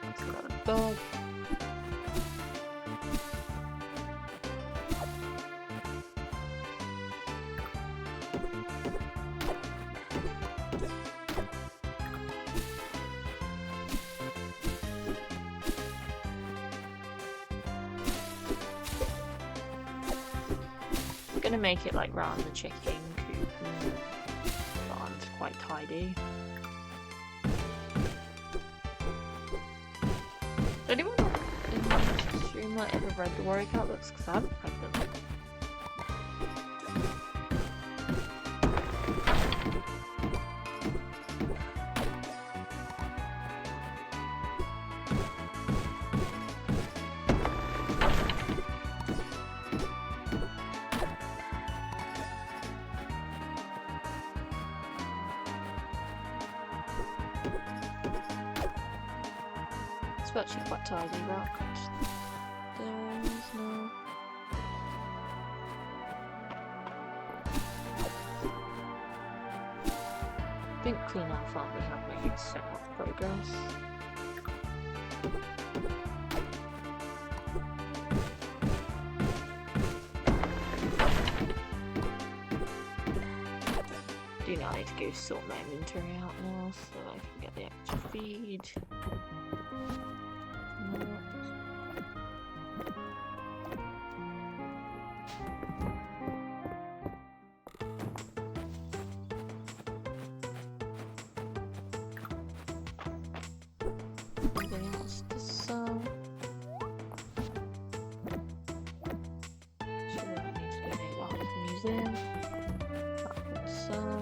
Speaker 1: Let's grab a bug. Gonna make it round the chicken coop and barn's quite tidy. Anyone in the stream ever read the warrior cat books? Because I haven't read them. It's actually quite tidy, right? There is no... I think clean our farm we have made so much progress. Do now need to go sort my inventory out now so I can get the extra feed. Anything else to sell? Sure, I need to donate that to the museum. That can sell.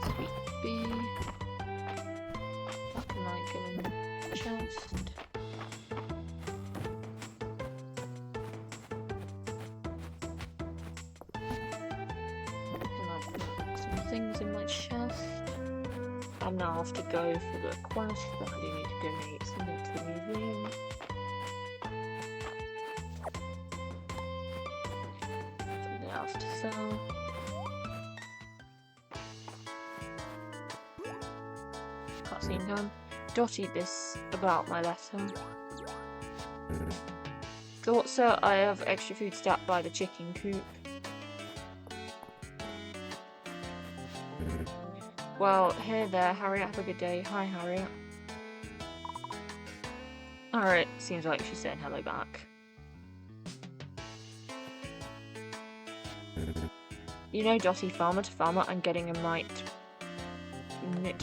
Speaker 1: Sweet bee. That can go in the chest. things in my chest. I now have to go for the quest, but I do need to donate something to the museum. Something else to sell. Cutscene done. Dotted this about my letter. Thought so. I have extra food stacked by the chicken coop. Well, hey there, Harriet. Have a good day. Hi, Harriet. Alright, seems like she's saying hello back. You know, Dottie, farmer to farmer, I'm getting a mite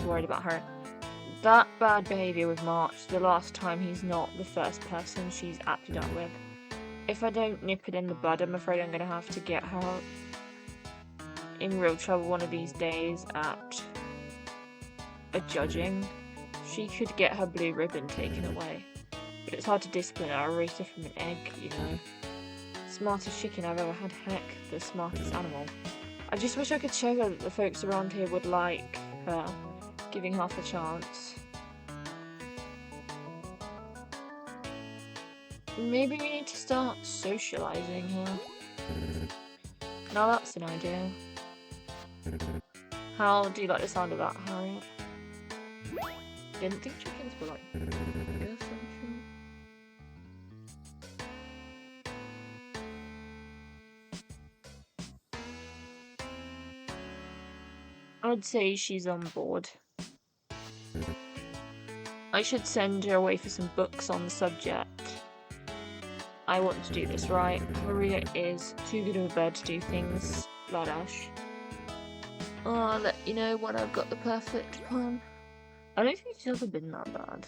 Speaker 1: worried about her. That bad behaviour with March, the last time he's not the first person she's acted up with. If I don't nip it in the bud, I'm afraid I'm going to have to get her in real trouble one of these days at a judging. She could get her blue ribbon taken away. But it's hard to discipline her, I raised her from an egg, you know. Smartest chicken I've ever had, heck, the smartest animal. I just wish I could show her that the folks around here would like her, giving half a chance. Maybe we need to start socialising her. Now that's an idea. How do you like the sound of that, Harriet? Didn't think chickens were like this, I'm sure. I'd say she's on board. I should send her away for some books on the subject. I want to do this right. Harriet is too good of a bird to do things Ladash. I'll let you know when I've got the perfect plan. I don't think she's ever been that bad.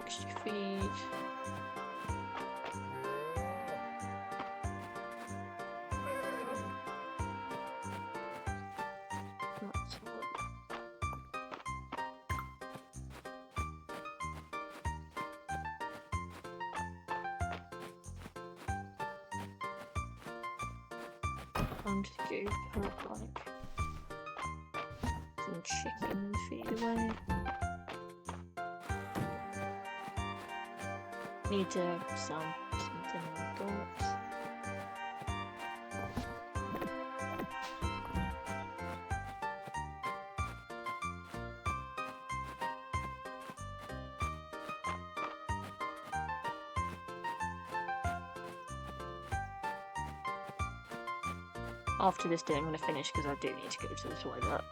Speaker 1: Extra feed. Time to go put like some chicken feed away. Need to sell something like that. After this day I'm going to finish because I do need to go to the toilet.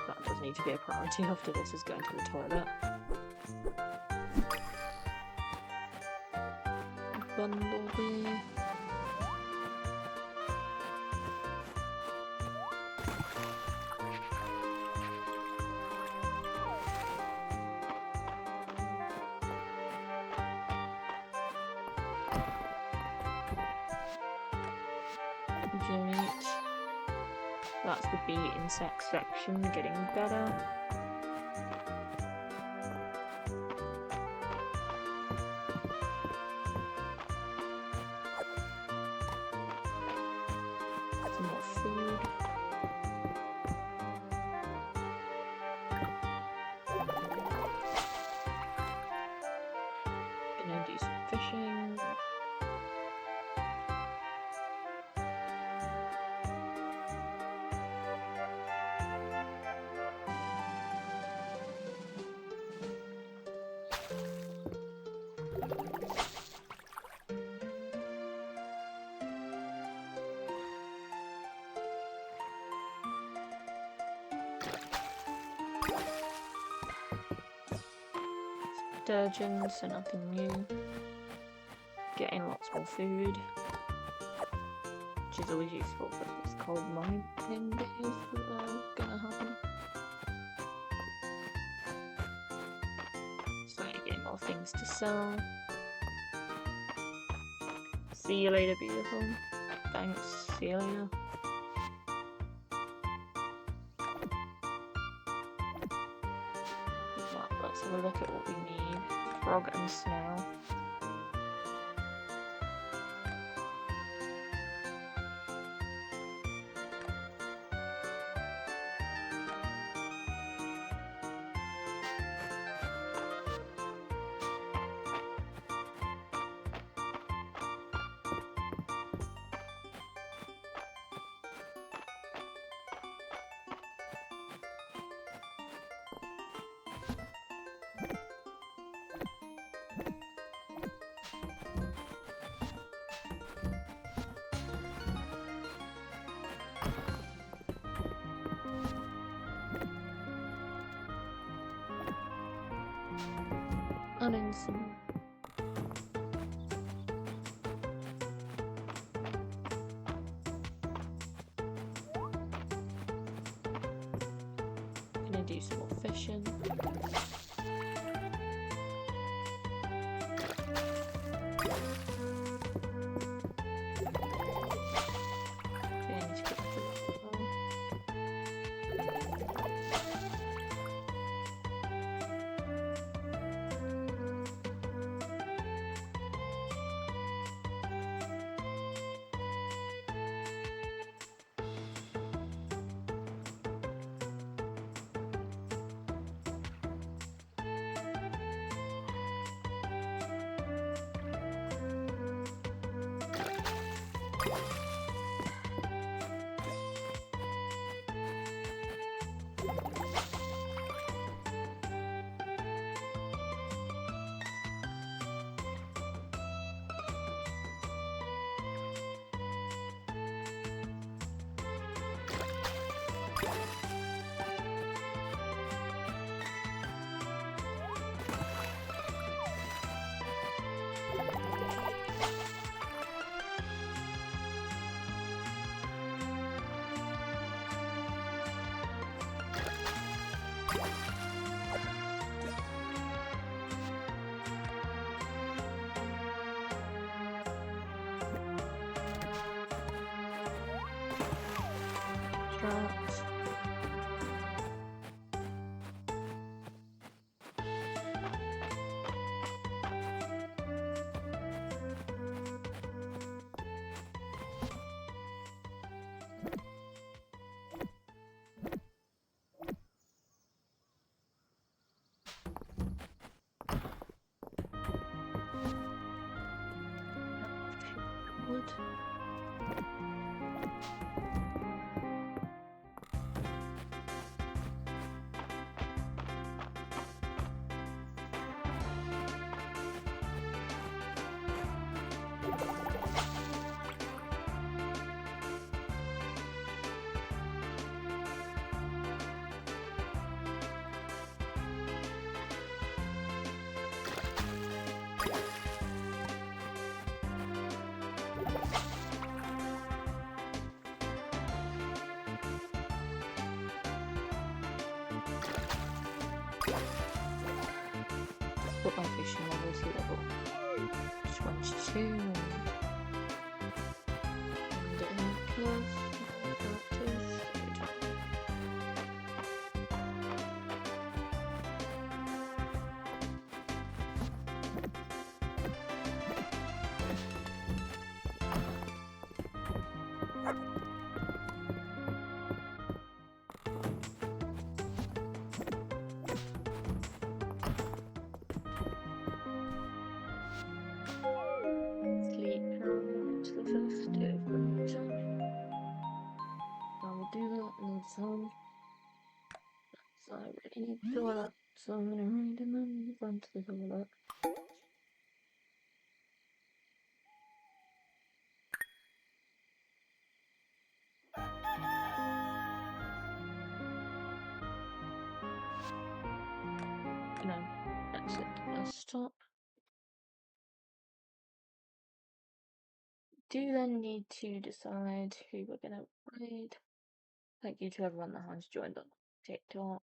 Speaker 1: That does need to be a priority after this, is going to the toilet. Bumblebee. Donate. That's the bee insect section, getting better. Some more food. Gonna do some fishing. Sturgeon, so nothing new. Getting lots more food, which is always useful for this cold mining days that are gonna happen. So getting more things to sell. See you later, beautiful. Thanks. See you later. Let's have a look at what we need. Frog and snail. uninstall. Gonna do some more fishing. Traps. Wood. Put my fishing level to level 22 and plus characters. Sleep to the 5th of winter. I will do that in the sun. So I really need to do that. So I'm gonna read and then run to the toilet. No, exit desktop. Do then need to decide who we're gonna raid. Thank you to everyone that has joined on TikTok.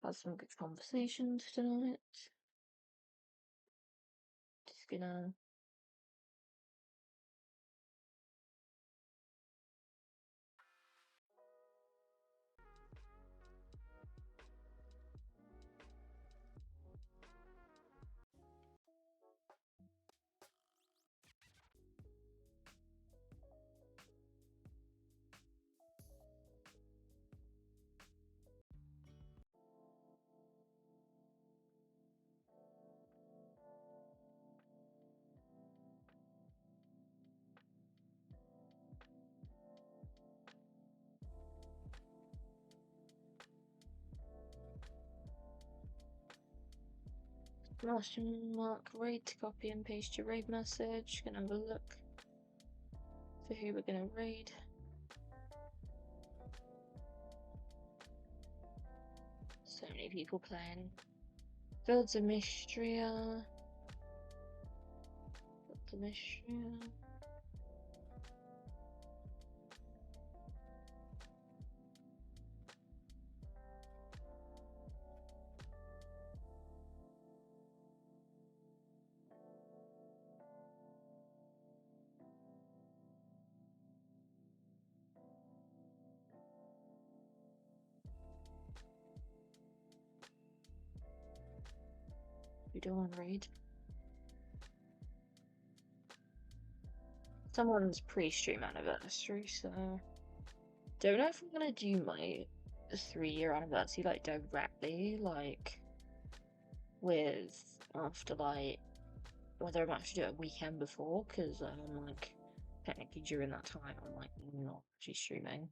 Speaker 1: Had some good conversations tonight. Just gonna mark raid to copy and paste your raid message. Gonna have a look for who we're gonna raid. So many people playing. Builds a Mystria. Builds a Mystria. We do want to read. Someone's pre-stream anniversary, so don't know if I'm gonna do my 3-year anniversary like directly, like with Afterlight, whether I'm actually do it a weekend before, because like technically during that time I'm like not actually streaming.